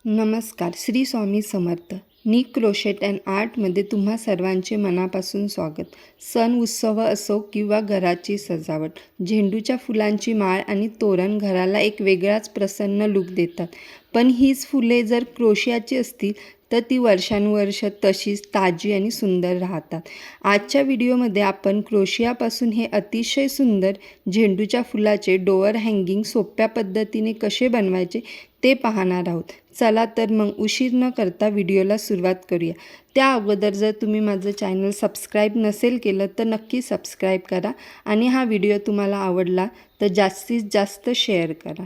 नमस्कार. श्री स्वामी समर्थ. निक crochet and आर्टमध्ये तुम्हा सर्वांचे मनापासून स्वागत. सण उत्सव असो किंवा घराची सजावट, झेंडूच्या फुलांची माळ आणि तोरण घराला एक वेगळाच प्रसन्न लूक देतात. पण हीच फुले जर क्रोशियाची असतील तर ती वर्षानुवर्ष तशीच ताजी आणि सुंदर राहतात. आजच्या व्हिडिओमध्ये आपण क्रोशियापासून हे अतिशय सुंदर झेंडूच्या फुलाचे डोअर हँगिंग सोप्या पद्धतीने कसे बनवायचे ते पाहणार आहोत. चला तर मग उशीर न करता व्हिडिओला सुरुवात करूया. त्या अगोदर जर तुम्ही माझं चॅनल सबस्क्राईब नसेल केलं तर नक्की सबस्क्राईब करा आणि हा व्हिडिओ तुम्हाला आवडला तर जास्तीत जास्त शेअर करा.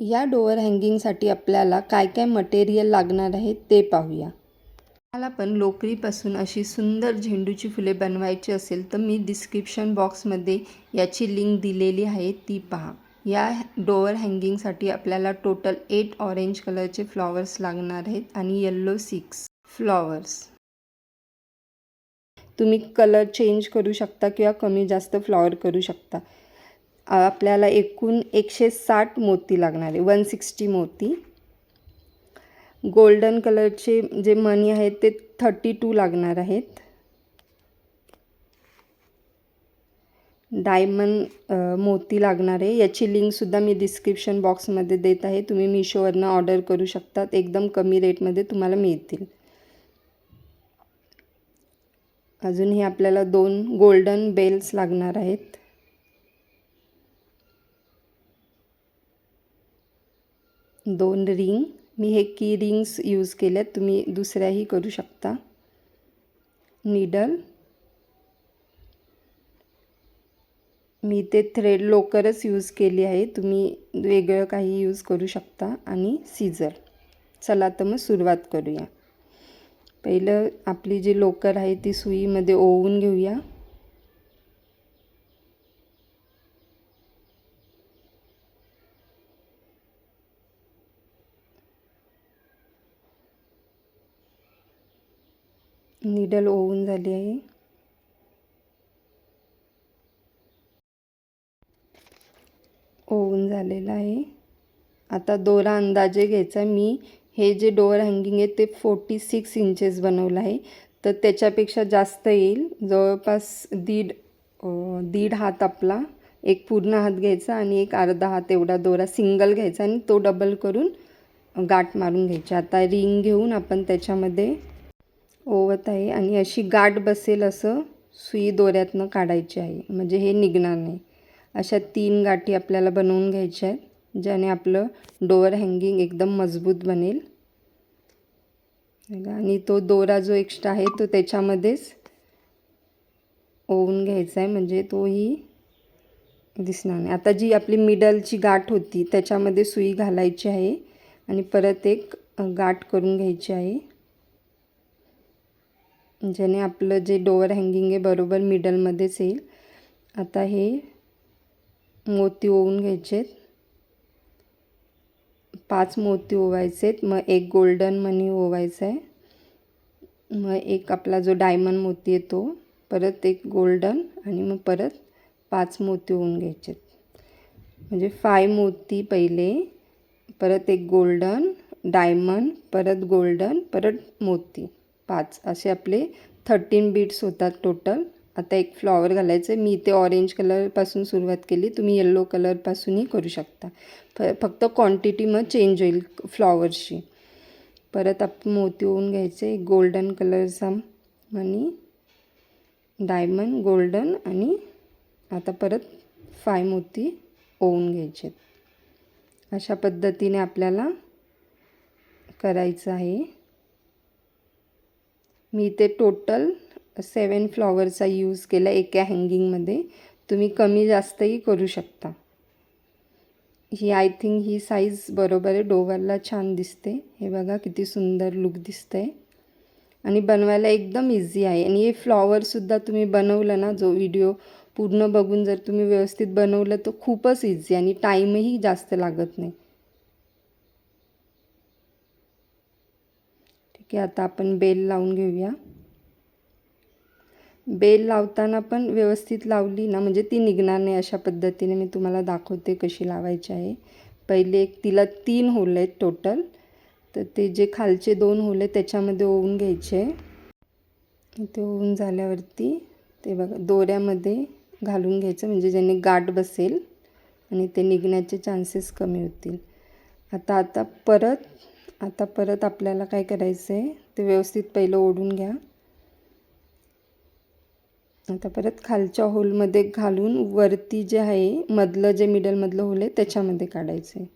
या डोअर हँगिंगसाठी आपल्याला काय काय मटेरियल लागणार आहे ते पाहूया. मला पण लोकरीपासून अशी सुंदर झेंडूची फुले बनवायची असेल तर मी डिस्क्रिप्शन बॉक्समध्ये याची लिंक दिलेली आहे, ती पहा. या डोअर हँगिंगसाठी आपल्याला टोटल 8 ऑरेंज कलरचे फ्लॉवर्स लागणार आहेत आणि येल्लो 6 फ्लॉवर्स. तुम्ही कलर चेंज करू शकता किंवा कमी जास्त फ्लॉवर करू शकता. आपल्याला एकूण 160 मोती लागणार आहे, 160 मोती. गोल्डन कलरचे जे मणी आहेत ते 32 लागणार आहेत. डायमंड मोती लागणार आहे. याची लिंकसुद्धा मी डिस्क्रिप्शन बॉक्समध्ये देत आहे. तुम्ही मीशोवरनं ऑर्डर करू शकतात, एकदम कमी रेटमध्ये तुम्हाला मिळतील. अजून हे आपल्याला 2 गोल्डन बेल्स लागणार आहेत. दोन रिंग, मी हे की रिंग्स यूज केल्यात, तुम्ही दुसऱ्याही करू शकता. नीडल, मी ते थ्रेड लोकरच यूज केली आहे, तुम्ही वेगळं काही यूज करू शकता. आणि सीझर. चला तर मग सुरुवात करूया. पहिलं आपली जी लोकर आहे ती सुईमध्ये ओवून घेऊया. नीडल ओवून झाली आहे. ओवून झालेला आहे. आता दोरा अंदाजे घ्यायचा. मी हे जे डोअर हँगिंग आहे ते 46 इंचेस बनवलं आहे, तर त्याच्यापेक्षा जास्त येईल. जवळपास दीड हात आपला, एक पूर्ण हात घ्यायचा आणि एक अर्धा हात एवढा दोरा सिंगल घ्यायचा आणि तो डबल करून गाठ मारून घ्यायची. आता रिंग घेऊन आपण त्याच्यामध्ये ओवत आहे आणि अशी गाठ बसेल असं सुई दोऱ्यातनं काढायची आहे, म्हणजे हे निघणार नाही. अशा 3 गाठी आपल्याला बनवून घ्यायच्या आहेत, ज्याने आपलं डोअर हँगिंग एकदम मजबूत बनेल. आणि तो दोरा जो एक्स्ट्रा आहे तो त्याच्यामध्येच ओवून घ्यायचा आहे, म्हणजे तोही दिसणार नाही. आता जी आपली मिडलची गाठ होती त्याच्यामध्ये सुई घालायची आहे आणि परत एक गाठ करून घ्यायची आहे, ज्याने आपलं जे डोअर हँगिंग आहे बरोबर मिडलमध्येच येईल. आता हे मोती ओवून घ्यायचे आहेत. 5 मोती ओवायचे आहेत. मग एक गोल्डन मणी ओवायचा आहे. मग एक आपला जो डायमंड मोती आहे तो, परत एक गोल्डन आणि मग परत 5 मोती ओवून घ्यायचे आहेत. म्हणजे 5 मोती पहिले, परत एक गोल्डन, डायमंड, परत गोल्डन, परत मोती 5, असे आपले 13 बीट्स होतात टोटल. आता एक फ्लॉवर घालायचं आहे. मी इथे ऑरेंज कलरपासून सुरुवात केली, तुम्ही येल्लो कलरपासूनही करू शकता. फक्त क्वांटिटी मग चेंज होईल फ्लॉवरची. परत आपण मोती ओवून घ्यायचे. एक गोल्डन कलरचा मणी, डायमंड, गोल्डन आणि आता परत 5 मोती ओवून घ्यायचे. अशा पद्धतीने आपल्याला करायचं आहे. मी इथे टोटल 7 फ्लॉवरचा यूज केला एका हँगिंगमध्ये. तुम्ही कमी जास्तही करू शकता. ही आय थिंक ही साईज बरोबर आहे, डोअरला छान दिसते. हे बघा किती सुंदर लुक दिसतंय आणि बनवायला एकदम इझी आहे. आणि हे फ्लॉवरसुद्धा तुम्ही बनवलं ना, जो व्हिडिओ पूर्ण बघून जर तुम्ही व्यवस्थित बनवलं तर खूपच इझी आणि टाईमही जास्त लागत नाही. ठीक आहे, आता आपण बेल लावून घेऊया. बेल लावताना पण व्यवस्थित लावली ना म्हणजे ती निघणार नाही. अशा पद्धतीने मी तुम्हाला दाखवते कशी लावायची आहे. पहिले एक तिला 3 होल आहेत टोटल. तर ते जे खालचे 2 होल आहे त्याच्यामध्ये ओवून घ्यायचे. ते ओवून झाल्यावरती ते बघा दोऱ्यामध्ये घालून घ्यायचं, म्हणजे ज्याने गाठ बसेल आणि ते निघण्याचे चान्सेस कमी होतील. आता परत आपल्याला काय करायचं आहे, ते व्यवस्थित पहिलं ओढून घ्या. आता परत खालच्या होलमध्ये घालून वरती जे आहे मधलं जे मिडलमधलं होल आहे त्याच्यामध्ये काढायचं आहे.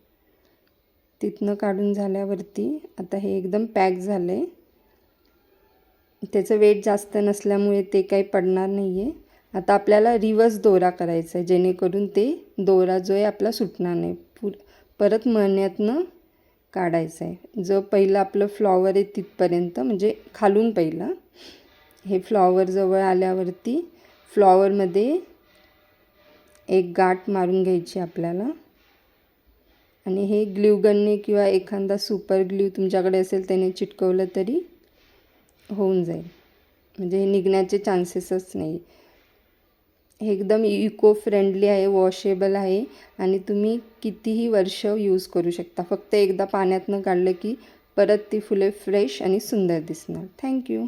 तिथनं काढून झाल्यावरती आता हे एकदम पॅक झालं आहे. त्याचं वेट जास्त नसल्यामुळे ते काही पडणार नाही आहे. आता आपल्याला रिवर्स दोरा करायचा आहे, जेणेकरून ते दोरा जो आहे आपला सुटणार नाही. परत मण्यातनं काढायचं आहे. जो पहिलं आपलं फ्लॉवर आहे तिथपर्यंत, म्हणजे खालून पहिलं हे फ्लॉवर जवळ आल्यावरती फ्लॉवरमध्ये एक गाठ मारून घ्यायची आपल्याला. आणि हे ग्ल्यूगनने किंवा एखादा सुपर ग्ल्यू तुमच्याकडे असेल त्याने चिटकवलं तरी होऊन जाईल, म्हणजे हे निघण्याचे चान्सेसच नाही. हे एकदम इको फ्रेंडली आहे, वॉशेबल आहे आणि तुम्ही कितीही वर्ष यूज करू शकता. फक्त एकदा पाण्यातनं काढलं की परत ती फुले फ्रेश आणि सुंदर दिसणार. थँक्यू.